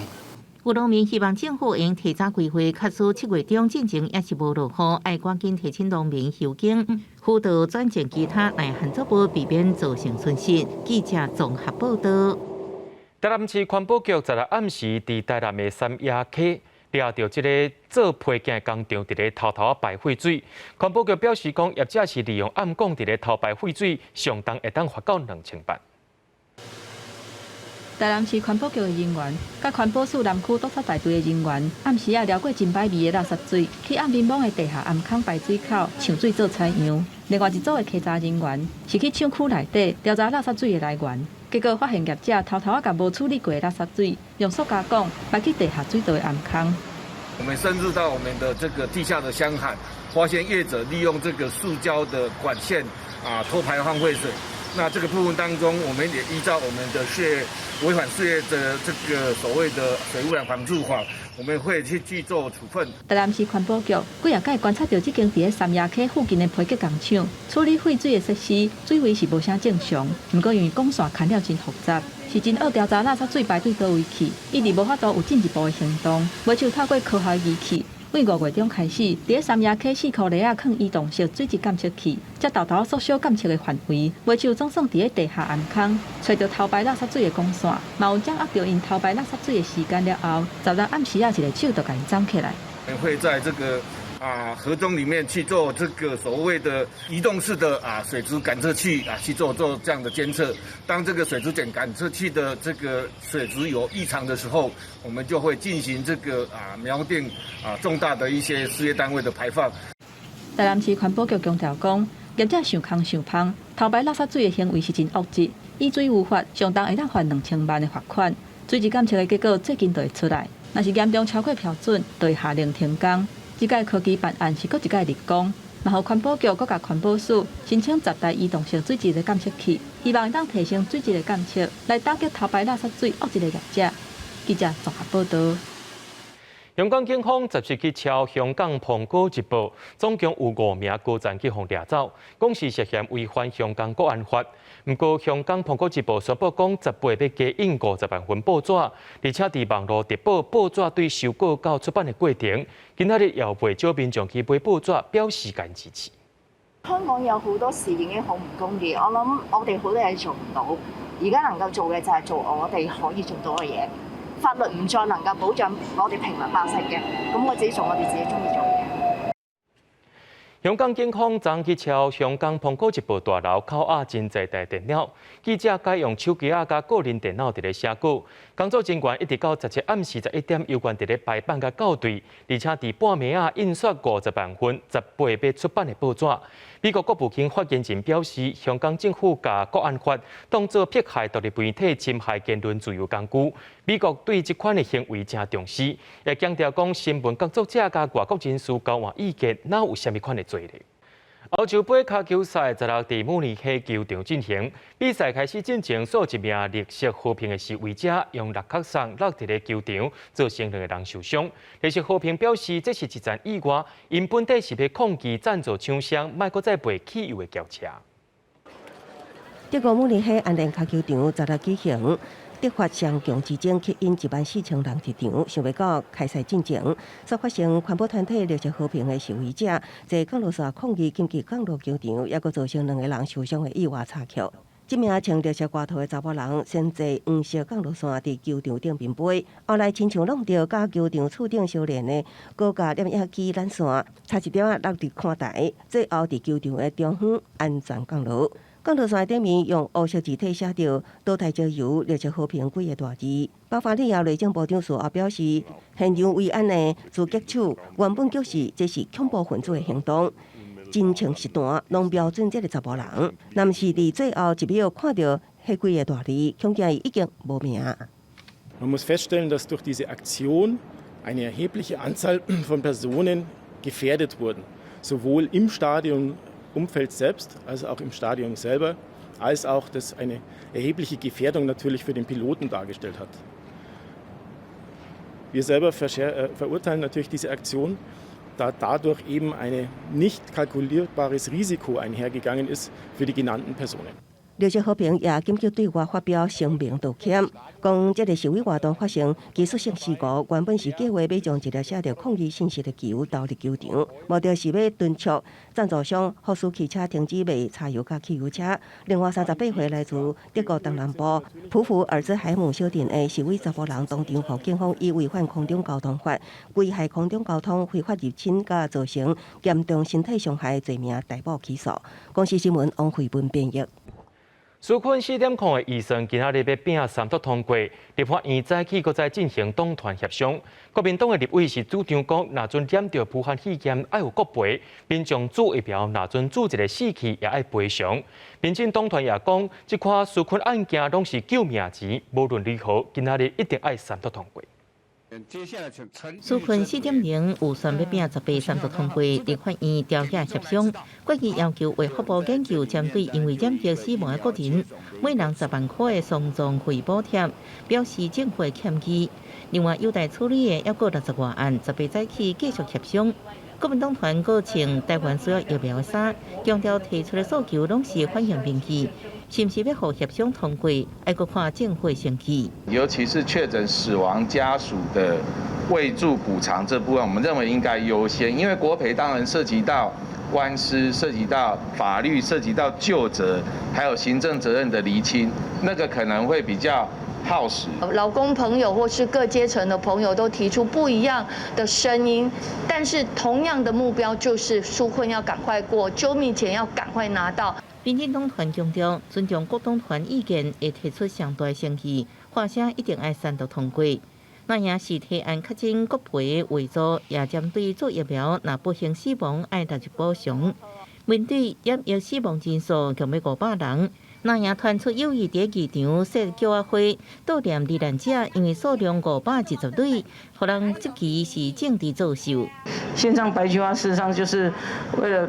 有农民希望政府应提早规划，假使7月中进前也是无落雨，爱赶紧提醒农民休耕，辅导转种其他耐旱作物，避免造成损失。记者综合报道。台南市环保局16暗时伫台南的三亚溪抓到这个做批件工厂伫咧偷偷排废水。环保局表示讲，业者是利用暗讲伫咧偷排废水，上当会当罚到2000万。台南市环保局的人员，甲环保署南区督察大队的人员，暗时啊撩过真歹味的垃圾水，去暗民坊的地下暗坑排水口抢水做采样。另外一组的稽查人员是去厂区内底调查垃圾水的来源，结果发现业者偷偷甲无处理过的垃圾水，用塑胶管排去地下水道的暗坑。我们深入到我们的这个地下的箱涵，发现业者利用这个塑胶的管线偷排放废水。那这个部分当中，我们也依照我们的违反事业的这个所谓的水污染防治法，我们会去做处分。台南市环保局几日间观察到这间伫三亚溪附近的批革工厂处理废水的设施，水位是无啥正常。不过因为管线牵了真复杂，是真恶调查垃圾水排对倒位去，一直无法度有进一步的行动。尾就透过科学仪器。为5月中开始，伫三亚溪4颗犁仔放移动式水质监测器，才偷偷缩小监测的范围。尾就总算伫咧地下暗坑找到偷排垃圾水的管线，嘛有掌握到因偷排垃圾水的时间了后，16暗时啊，一个手就甲因装起来。我们会在这个河中里面去做这个所谓的移动式的水质感测器去做这样的监测。当这个水质感测器的这个水质有异常的时候，我们就会进行这个瞄定重大的一些事业单位的排放。台南市环保局强调讲，业者想空想芳，偷排垃圾水的行为是真恶质，依罪无法，相当会当罚2000万的罚款。水质监测的结果最近就会出来，若是严重超过标准，就会下令停工。这届科技办案是搁一届立功，然后环保局搁甲环保署申请10台移动式水质的监测器，希望当提升水质的监测，来打击偷排垃圾水恶质的业者。记者综合报道。香港警方10日去抄香港《苹果日报》，总共有5名高层去互抓走，讲是涉嫌违反香港国安法。不过，香港《苹果日报》宣布讲，10月要加印50万份报纸，而且伫网络直播报纸对收购到出版的过程，今仔日也不少民眾去買報紙，表示緊支持。香港有好多事已經好唔公義，我諗我哋好多嘢做唔到，而家能夠做嘅就係做我哋可以做到嘅嘢。法律唔再能夠保障我哋平民百姓嘅，咁我自己做我哋自己中意做嘅。香港警方昨去抄香港《蘋果日報》大樓口壓真濟台電腦，記者改用手機加個人電腦佇咧寫稿。工作人員一直到17暗時11點，有關佇咧排版甲校對，而且佇半暝啊印刷50萬份10月要出版的報紙。美國國務卿發言人表示，香港政府把國安法當作迫害獨立媒體、侵害言論自由工具。美國對這款的行為真重視，也強調講新聞工作者甲外國人士交換意見，哪有啥物款的罪呢？歐洲杯卡球賽16日慕尼黑球場進行，比賽開始之前，數一名綠色和平的示威者用六角傘落在咧球場，造成2個人受傷。綠色和平表示，這是一戰以外，因本地是要抗議贊助廠商莫閣再賣汽油的轎車。德國慕尼黑安聯卡球場昨日舉行。德法雙強之爭吸引14000人入場，想要到開賽進前，所發生環保團體綠色和平的示威者在降落傘抗議緊急降落球場，也閣造成2個人受傷的意外插曲。這名穿綠色外套的查某人先坐黃色降落傘佇球場頂面飛，後來親像弄到甲球場厝頂相連的高架攝影機纜線，差一點落入看台，最後佇球場的中央安全降落。降落傘頂面用黑色字體寫着"倒台加油，綠色和平"幾個大字。巴伐利亞內政部長隨後表示，現場為安的自擊手原本就是這是恐怖分子的行動，真情實彈，攏標準這個查某人。但是佇最後一秒看到迄幾個大字，恐驚伊已經無命。Man muss feststellen, dass durch diese Aktion eine erhebliche Anzahl von Personen gefährdet wurden, sowohl im Stadionumfeld selbst, als auch im Stadion selber, als auch, dass eine erhebliche Gefährdung natürlich für den Piloten dargestellt hat. Wir selber verurteilen natürlich diese Aktion, da dadurch eben ein nicht kalkulierbares Risiko einhergegangen ist für die genannten Personen. 綠色和平也緊急對外發表聲明道歉，講這個示威活動發生技術性事故，原本是計劃要將一個寫着抗議信息的球投入球場，目的是要敦促贊助商福斯汽車停止賣柴油加汽油車。另外38歲來自德國東南部普福爾茲海姆小鎮的示威查甫人當場獲警方以違反空中交通法、危害空中交通、非法入侵加造成嚴重身體傷害罪名逮捕起訴。公視新聞王慧文編譯。紓困4點控的預算今仔日要拼三讀通過，立法院早起閣再進行黨團協商。國民黨的立委是主張講，若准染到武漢肺炎，愛有國賠；民眾煮一瓢，若准煮一個死去，也愛賠償。民進黨團也講，這款紓困案件攏是救命錢，無論如何，今仔日一定愛三讀通過。紓困4.0預算要拼18三讀通過，立法院調解協商，決議要求為福部研究針對因為染疫死亡的個人，每人10萬塊的喪葬費補貼，表示政府欠期。另外有待處理的還有60多案，18早起繼續協商。國民黨團閣請台灣需要疫苗衫，強調提出的訴求攏是歡迎並起。是不是要互協商通過，還閣看政府生氣。尤其是確診死亡家屬的慰助補償這部分，我們認為應該優先，因為國賠當然涉及到官司，涉及到法律，涉及到究責，還有行政責任的釐清，那個可能會比較耗時。勞工朋友或是各階層的朋友都提出不一樣的聲音，但是同樣的目標就是紓困要趕快過，救命錢要趕快拿到。民進黨團強調，尊重國黨團意見，會提出上大誠意，或者一定要三讀通過。那也是提案確診國賠為主，也針對做疫苗若不幸死亡愛納入補償。面對染疫死亡人數強過500人，那也傳出有意在機場設叫仔會悼念罹難者，因為數量510對，互人质疑是政治作秀。线上白菊花事实上就是为了，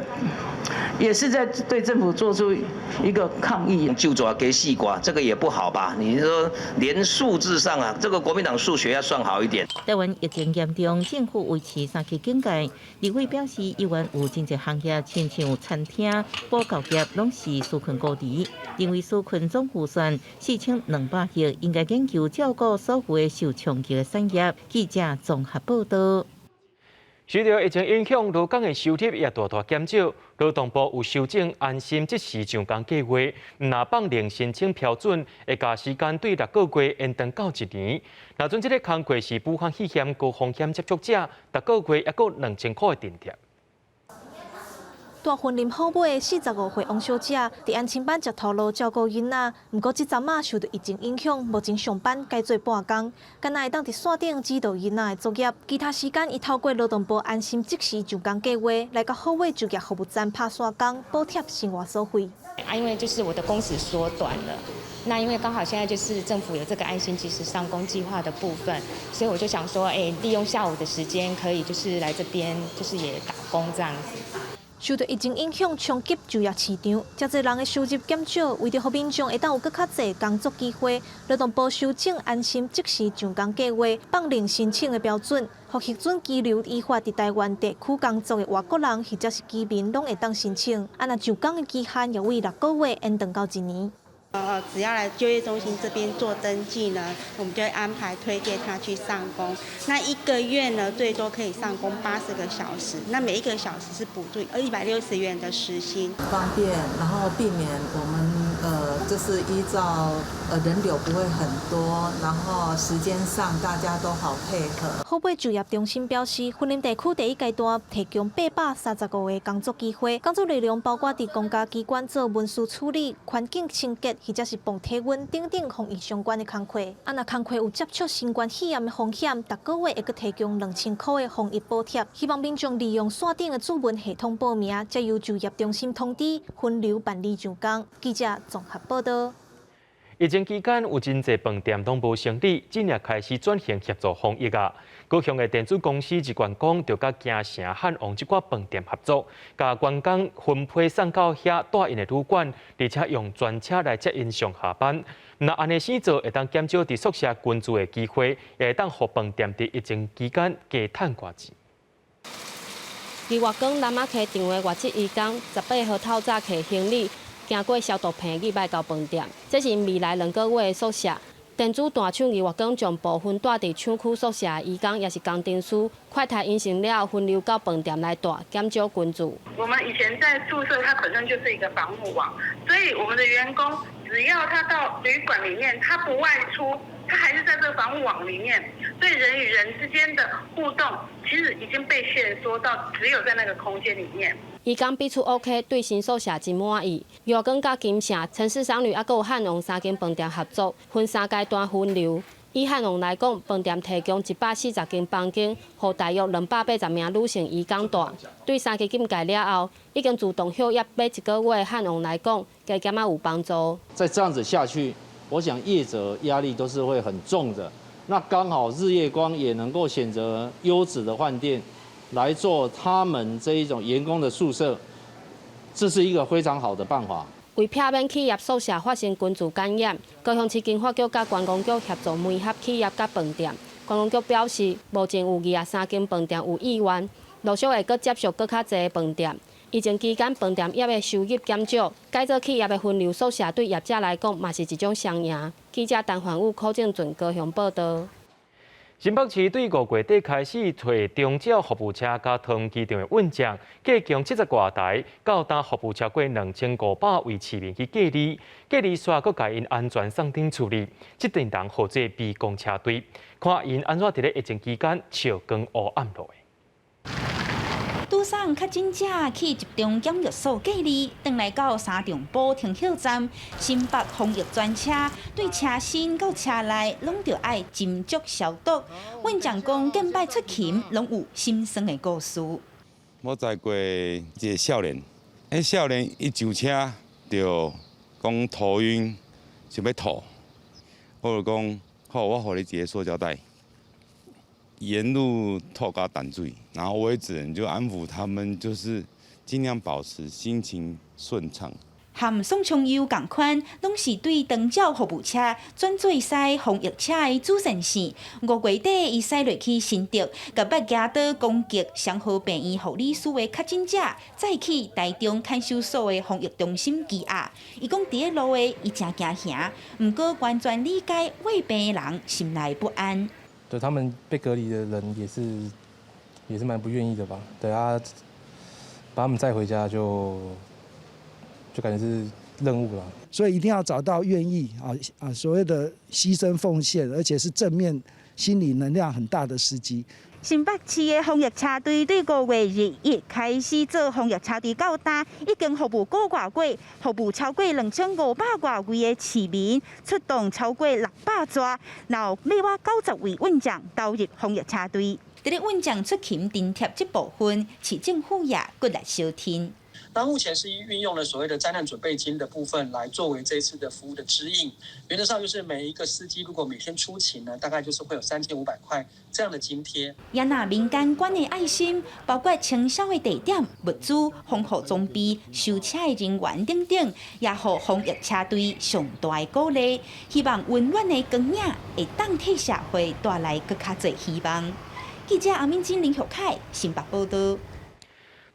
也是在对政府做出一个抗议。就抓给细瓜，这个也不好吧？你说连数字上啊，这个国民党数学要算好一点。台湾疫情严重，政府维持3期警戒。立委表示，有关有真济行业，亲像餐厅、保教业，拢是纾困高地，因为纾困总预算4200亿，应该研究照顾所有的受冲击的产业。记者综合报道。随着疫情影响，劳工的收入也大大减少。劳动部有修正安心即时上工计划，若放零申请标准，会把时间对6个月延长到1年。若准这个工课是武汉肺炎高风险接触者，6个月也够2000块的津贴。大婚林好买的45岁王小姐，伫安亲班接头路照顾囡仔，不过这阵啊受到疫情影响，目前上班改做半工，敢若会当伫线顶指导囡仔的作业，其他时间伊透过劳动部安心即时上工计划来到好买就业服务站拍线工，补贴生活所费。因为就是我的工时缩短了。那因为刚好现在就是政府有这个安心即时上工计划的部分，所以我就想说，利用下午的时间可以就是来这边就是也打工这样子。受到疫情影响，冲击就业市场，真侪人的收入减少。为着让民众会当有更较侪工作机会，劳动部修正安心即时上工计划，放零申请的标准，让核准居留依法伫台湾地区工作的外国人或者是居民拢会当申请。若上工的期限也为6个月延长到1年。只要来就业中心这边做登记呢，我们就会安排推荐他去上工。那1个月呢，最多可以上工80个小时，那每1个小时是补助160元的时薪，方便，然后避免我们就是依照人流不会很多，然后时间上大家都好配合。好买就业中心表示，云林地区第1阶段提供835个工作机会，工作内容包括伫公家机关做文书处理、环境清洁。或者是泵体温等等防疫相关的工课，若工课有接触新冠肺炎的风险，6个月会阁提供2000块的防疫补贴。希望民众利用线顶的主文系统报名，再由就业中心通知分流办理上工。记者综合报道。疫情期间，有真侪饭店拢无生理，今日开始转型协助防疫啊。高雄的电子公司一员工就甲京城汉王一寡饭店合作，甲员工分配送到遐带因的旅馆，而且用专车来接因上下班。那安尼先做，会当减少伫宿舍居住的机会，也会当互饭店伫疫情期间加趁偌钱。伫外港南马溪场的外籍移工，18号透早摕行李，经过消毒片入来到饭店。这是未来2个月的宿舍。电子大厂伫外港将部分住伫厂区宿舍的移工，也是工程师，快筛阴性了，分流到饭店来住，减少群住。我们以前在宿舍，它本身就是一个防护网，所以我们的员工只要他到旅馆里面，他不外出，他还是在这个防护网里面，所以人与人之间的互动其实已经被限缩到只有在那个空间里面。移工彼此 OK， 对新宿舍真满意。月光甲金城、城市商旅还有汉王3间饭店合作，分3阶段分流。以汉王来讲，饭店提供140间房间，予大约280名女性移工住。对3期禁戒了后，已经自动休业买1个月的汉王来讲，加减有帮助。再这样子下去，我想业者压力都是会很重的。那刚好日月光也能够选择优质的饭店来做他们这一种员工的宿舍，这是一个非常好的办法。为避免企业宿舍发生群聚感染，高雄市经发局甲观光局协助媒合企业甲饭店。观光局表示，目前有23间饭店有意愿，陆续会阁接触更较侪饭店。疫情期间，饭店业的收入减少，改做企业的分流宿舍，对业者来讲嘛是一种双赢。记者陈焕武、柯正俊高雄报道。新北市对5月底开始推中小服务车加汤机场的运将，计共70多台，到单服务超过2500位市民去隔离，隔离煞阁甲因安全送顶处理，这阵人号做 B 公车队，看因安怎伫咧疫情期间笑光黑暗落的。拄上确诊者去集中检疫所隔离，转来到三重埔停靠站，新北防疫专车对车身到车内拢着爱斟酌消毒。运将讲近摆出勤，拢有心酸的故事。我载过一个少年，迄少年一上车就讲头晕，想要吐，我就讲好，我互你一个塑胶袋，沿路透加淡水，然后我也只能就安抚他们，就是尽量保持心情顺畅。和宋昌佑同款，拢是对长照服务车转做驶防疫车的主线线。5月底，伊驶落去新竹，甲北加岛攻击双河病院护理师的确诊者，再去台中看守所的防疫中心羁押。伊讲伫个路的，伊真惊吓，毋过完全理解为病的人心内不安。对他们被隔离的人也是蛮不愿意的吧？对啊，把他们载回家就感觉是任务了。所以一定要找到愿意所谓的牺牲奉献，而且是正面心理能量很大的司机。新北市的防疫车队对5月21开始做防疫车队到单，已经服务过外过，服务超过2500多位的市民，出动超过600桌，然后每晚90位运将投入防疫车队。在咧运将出勤津贴这部分，市政府也过来收听。那目前是运用了所谓的灾难准备金的部分来作为这一次的服务的支应，原则上就是每一个司机如果每天出勤呢，大概就是会有3500块这样的津贴。也拿民间捐的爱心，包括清扫的地点、物资、防护装备、收车的人员等等，也予防疫车队上大的鼓励，希望温暖的光影会当替社会带来更较侪希望。记者阿敏珍、林玉凯，新北报道。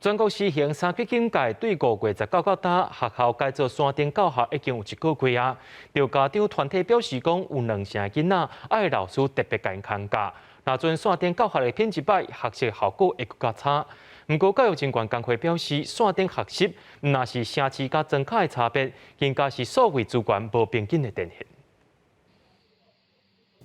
全国施行3级警戒，对5月19到今，学校改做山顶教学已经有1个月啊。有家长团体表示讲，有2成囡仔爱老师特别甲因看假，若阵山顶教学的品质歹，学习效果会更加差。不过教育人员工会表示，山顶学习毋若是城市甲庄脚的差别，更加是数位资源无平均的呈现。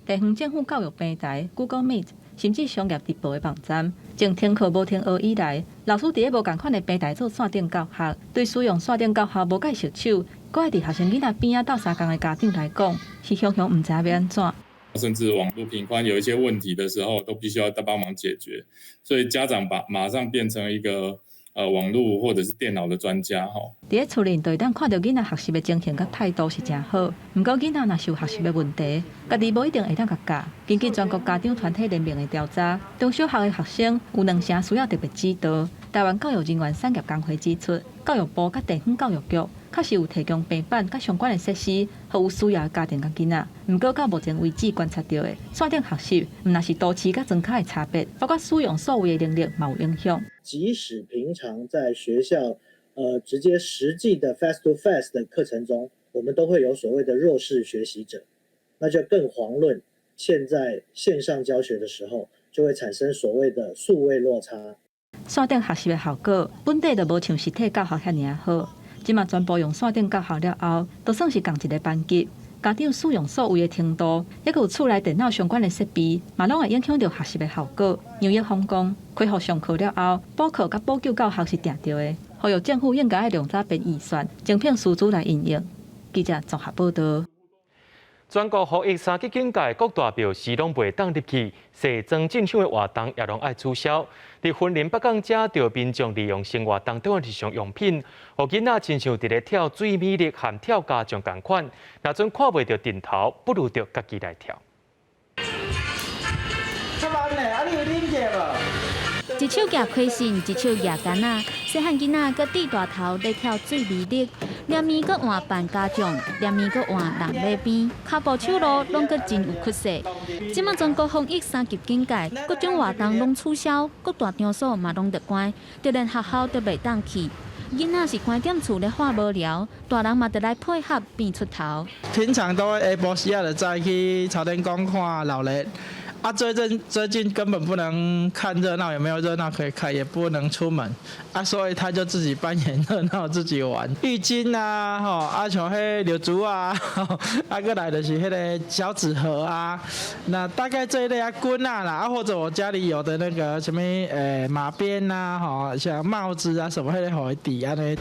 地方政府教育平台 Google Meet， 甚至商业直播的网站，从停课无停学以来，老师伫咧无共款的平台做线顶教学，对使用线顶教学无介熟手，搁爱伫学生囡仔边斗相共的家长来讲，是常常毋知要安怎。甚至网络频宽有一些问题的时候，都必须要帮忙解决，所以家长马上变成一个网络或者是电脑的专家吼。伫咧厝内就会当看到囡仔学习的精神甲态度是真好，毋过囡仔若是有学习的问题，家己无一定会当甲教。根据全国家长团体联盟的调查，中小学的学生有2成需要特别指导。台湾教育人员产业工会指出，教育部甲地方教育局确实有提供平板甲相关的设施，予有需要的家庭甲囡仔。毋过到目前为止观察到的线顶学习，毋若是都市甲庄脚的差别，包括使用数位的能力嘛有影响。即使平常在学校直接实际的 face to face 的课程中，我们都会有所谓的弱势学习者，那就更遑论现在线上教学的时候，就会产生所谓的数位落差。线顶学习的效果，本地就无像实体教学遐尔好。即马全部用线顶教学了后，就算是同一个班级，家长使用数位的程度，还有厝内电脑相关的设备，嘛拢会影响到学习的效果。杨益峰讲，开学上课了后，补课甲补救教学是定着的，呼吁政府应该要量早编预算，精聘师资来运用。记者综合报道。全国防疫3级警戒，各大庙是拢袂当入去，西庄进香的活动也拢爱取消。伫云林北港遮，着民众利用生活当中的日常用品，互囡仔亲像伫咧跳水美力和跳家将同款，若阵看袂到顶头，不如着家己来跳。出班嘞，啊你有啉过无？一手夹开心，一手夹竿仔，细汉囡仔佮低大头咧跳水美力，连面佮换扮家将，连面佮换人马边，脚步手路拢佮真有气势。即马全国防疫3级警戒，各种活动拢取消，各大场所嘛拢得关，就连学校都袂当去。囡仔是关踮厝咧话无聊，大人嘛得来配合变出头。平常都会下晡时啊，就再去朝天宫看老热。啊，最近根本不能看热闹，也没有热闹可以看，也不能出门啊，所以他就自己扮演热闹，自己玩。浴巾啊，吼，啊像迄流珠啊，啊过来就是迄个小纸盒啊，那大概这一类啊棍啊啦，啊或者我家里有的那个什么马鞭呐，吼，像帽子啊什么迄个互伊抵安尼。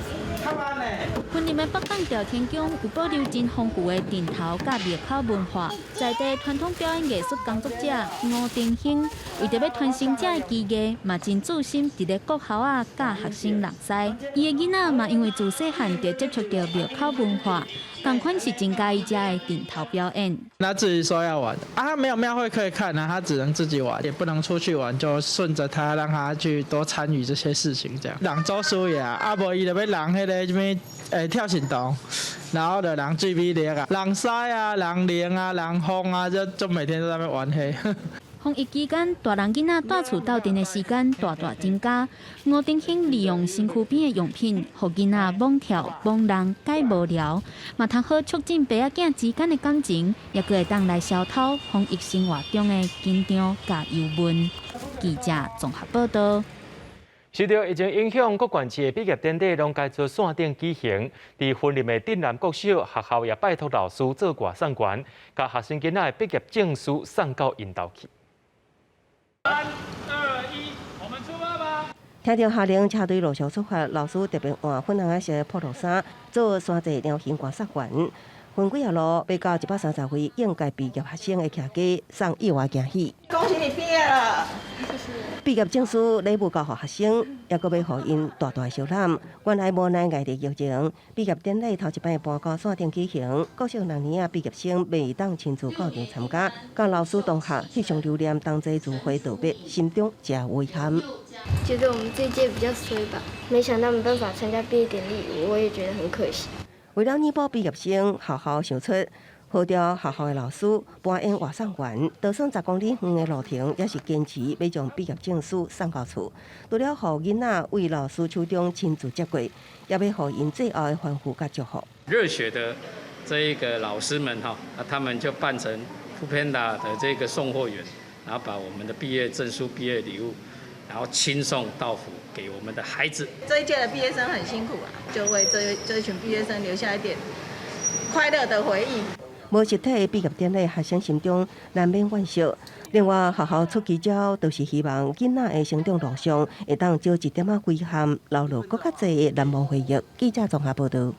云林的北港朝天宫有保留真丰富的顶头甲庙口文化，在地传统表演艺术工作者吴定兴为着要传承这的技艺，嘛真注心伫咧国校教学生认识。伊的囡仔嘛因为自细汉就接触到庙口文化，家同款是增加伊家的顶头表演。他自己说要玩啊，他没有庙会可以看啊，他只能自己玩，也不能出去玩，就顺着他，让他去多参与这些事情，这样。人做事业啊，无伊就要人迄个什么跳行动，然后就人最美丽啊，人狮啊，人灵啊，人风啊，就每天都在那边玩嘿。防疫期间，大人囡仔带厝斗阵的时间大大增加。吴定兴利用身躯边的用品，互囡仔猛跳猛人解无聊，嘛通好促进爸仔囝之间的感情，也佫会当来消透防疫生活中的紧张甲忧闷。记者综合报道。受到疫情影响，各县市的毕业典礼拢改做线顶举行。伫云林的镇南国小，学校也拜托老师做外送员，甲学生囡仔的毕业证书送到因兜去。3、2、1，我们出发吧！听到下令车队陆续出发，老师特别换粉红色普通衫，做山寨雕形观察员。分几条路，要到130位应届毕业学生的徛家送意外惊喜。恭喜你毕业了！毕业证书礼物交予学生，也阁要互因大大小揽。原来无奈外地疫情，毕业典礼头一摆搬到线顶举行，各小人年毕业生未当亲自到场参加，甲老师同学翕相留念，同齐如回道别，心中真遗憾。觉得我们这一届比较衰吧，没想到没办法参加毕业典礼，我也觉得很可惜。为了弥补毕业生好好想出，号召学校的老师搬运外送员，倒算10公里远的路程，也是坚持要将毕业证书送到厝。除了予囡仔为老师手中亲自接过，也要予因最后的欢呼甲祝福。热血的这一个老师们他们就扮成Foodpanda的这个送货员，然后把我们的毕业证书、毕业礼物，然后亲送到府给我们的孩子。这一届的毕业生很辛苦啊，就为这一群毕业生留下一点快乐的回忆。无实体的毕业典礼，学生心中难免惋惜。另外，学校出奇招，都是希望囡仔的成长路上会当少一点仔遗憾，留落更较侪的难忘回忆。记者综合报道。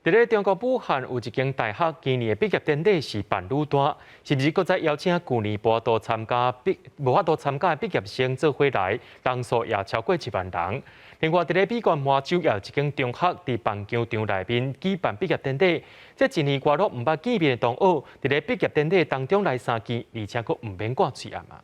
伫咧中国武汉有一间大学，今年的毕业典礼是办愈大，是不是搁再邀请去年无法度参加的毕业生做伙来，人数也超过1万人。另外，伫咧美国麻州也有一间中学伫棒球场内面举办毕业典礼，这一年外落唔捌见面的同学，伫咧毕业典礼当中来相见，而且佫唔免挂嘴暗啊。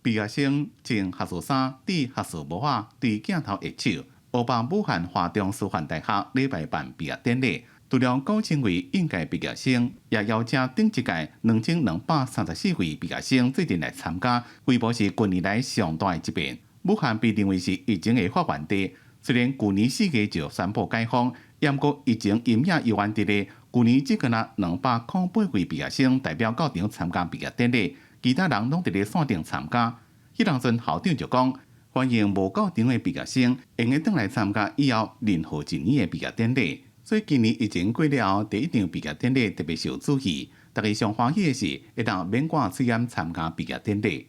毕业生穿学士衫、戴学士帽啊，对镜头握手。乌邦武汉华中师范大学礼拜办毕业典礼，除了9000位应届毕业生，也邀请顶一届2234位毕业生最近来参加，规模是近年来上大的一遍。武汉被认为是疫情的发源地，虽然去年4月就宣布解封，不过疫情阴影犹原伫咧。去年只有208位毕业生代表到场参加毕业典礼，其他人拢伫咧线顶参加。迄当阵校长就讲，欢迎无到场的毕业生，会用转来参加以后任何一年的毕业典礼。所以今年疫情过了后，第一场毕业典礼特别受注意。大家上欢喜的是，会当免挂嘴烟参加毕业典礼。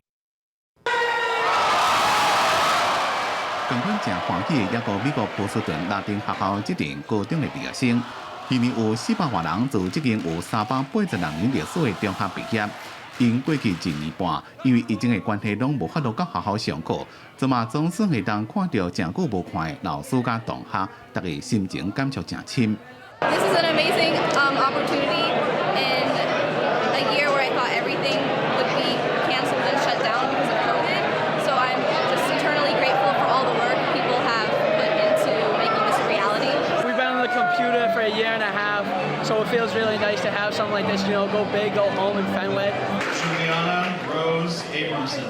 更款正欢喜的，也有美国波士顿拉丁学校这名高中的毕业生。去年有400多人自这间有380人历史的中学毕业。因过去1年半，因为疫情的关系，拢无法度到学校上课，怎嘛总算会当看到真久无看的老师甲同学，大家心情感触真深。This is an amazing opportunity in a year where I thought everything would be canceled and shut down because of COVID. So I'm just eternally grateful for all the work people have put into making this a reality. We've been on the computer for a year and a half, so it feels really nice to have something like this, go big, go home in Fenway. Juliana Rose Abramson。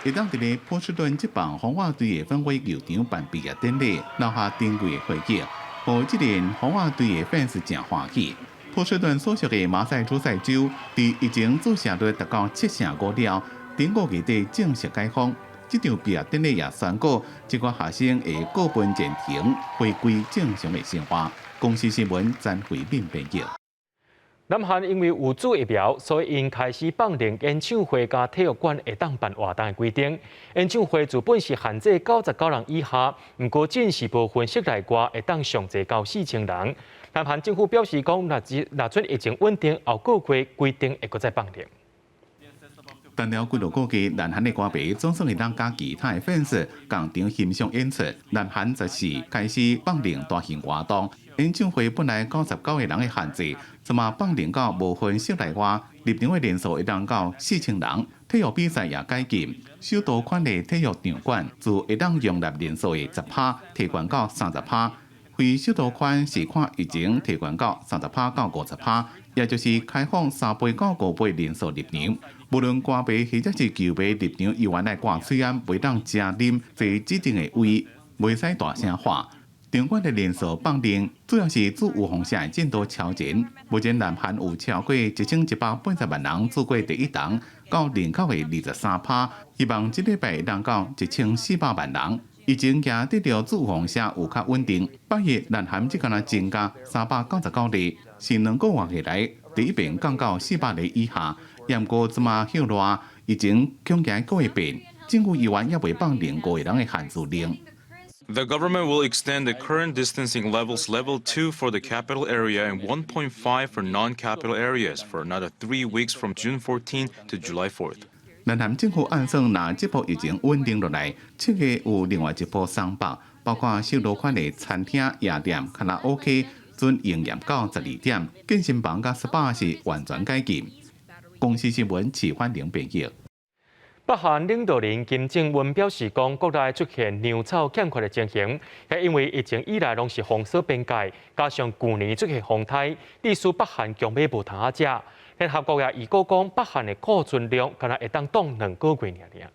会当伫咧波士顿这帮红袜队的分会球场办毕业典礼，留下珍贵的回忆，互这年红袜队的 fans 真欢喜。波士顿所属的马赛诸塞州，伫疫情注射率达到75%了，顶5月底正式解封。这场毕业典礼也宣告，这个学生会各奔前程，回归正常的生活。公司新闻詹慧敏编辑。南韩因为有注疫苗，所以因开始放零演唱会加体育馆会当办活动的规定。演唱会自本是限制99人以下，不过仅是部分室内外会当上侪到4000人。南韩政府表示讲，若准疫情稳定，后个月规定会搁再放零。但了几落估计，南韩的歌迷总算会当甲其他的粉丝共场欣赏演出。南韩则是开始放令大型活动，演唱会本来99个人的限制，怎么放令到无分室内外，入场的人数会当到4000人。体育比赛也解禁，首都款的体育场馆自会当容纳人数的10%提悬到30%。非首都款是看疫情提悬到30%到50%，也就是开放3倍到5倍人数入场。无论歌迷或者是球迷入场，以外来挂虽然袂当食啉坐指定的位，袂使大声喊。场馆的人数放令，主要是自有风社的进度超前。目前南韩有超过1180万人住过第一档，到人口的23%，希望这礼拜能到1400万人。疫情也得到自防社有较稳定，8月南韩只敢若增加399例，是2个月以来第一遍降到400例以下。不过这么后来，疫情恐惊改变，政府议员也未放另5个人的限制令。The government will extend the current distancing levels level 2 for the capital area and 1.5 for non-capital areas for another 3 weeks from June 14 to July 4th. 南韩政府按算，若这波疫情稳定落来，7月有另外一波松绑，包括首都款的餐厅、夜店、卡拉 OK 准营业到12点，健身房甲 SPA 是完全解禁。公司新闻齐焕玲编译。北韩领导人金正恩表示，讲国内出现粮草欠缺的情形，系因为疫情以来拢是封锁边界，加上去年出现洪灾，致使北韩强买无通食。联合国也预估讲，北韩的库存量敢若会当挡2个月尔。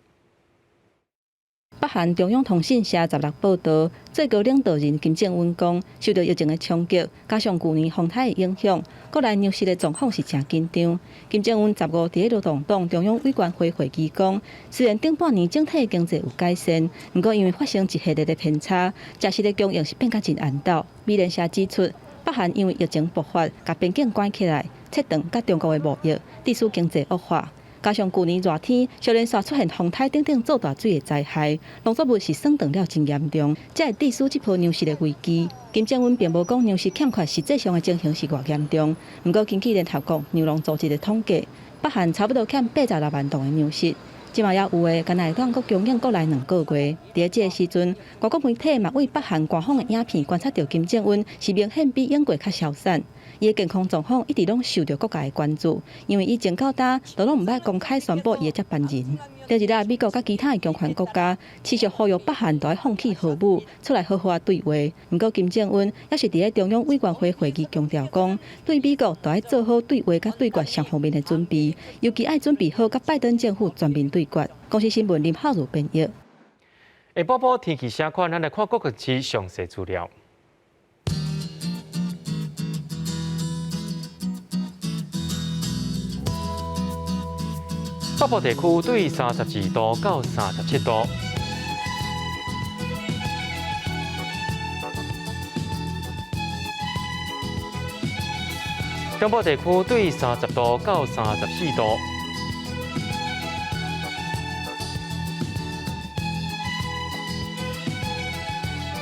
北韩中央通讯社16报道，最高领导人金正恩讲，受到疫情的冲击，加上去年洪灾的影响，国内粮食的状况是真紧张。金正恩15伫劳动党中央委员会会议讲，虽然顶半年整体经济有改善，不过因为发生一系列的偏差，食食的供应是变甲真难倒。美联社指出，北韩因为疫情爆发，甲边境关起来，切断甲中国的贸易，致使经济恶化。加上去年热天，小连续出现洪灾等等造大水的灾害，农作物是损断了真严重，才会致使这波粮食的危机。金正恩并无讲粮食欠缺实际上的情形是偌严重，不过根据联合国粮农组织的统计，北韩差不多欠86万吨的粮食。即嘛也有诶，敢若会当阁供应国内2个月。伫这个时阵，外国媒体嘛为北韩官方的影片观察到金正恩是明显比英国较消散。伊的健康状况一直拢受到国家的关注，因为伊前到呾都拢毋捌公开宣布伊的接班人。第二日，美国甲其他的强权国家持续呼吁北韩都要放弃核武，出来好好对话。不过金正恩也是伫咧中央委员会会议强调讲，对美国都要做好对话甲对决双方面的准备，尤其要准备好甲拜登政府全面对决。公司新闻林浩如编译。下晡晡天气相关，咱来看各个市详细资料。北部地区对32度到37度，中部地区对30度到34度，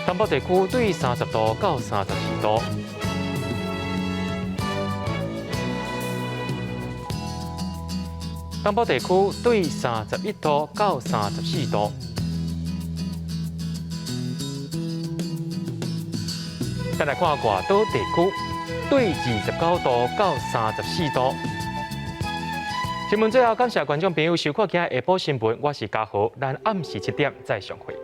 东部地区对30度到32度。东部地区对31度到34度，再来看外岛地区对29度到34度。新闻最后，感谢观众朋友收看今日下晡新闻，我是嘉豪，咱暗时7点再相会。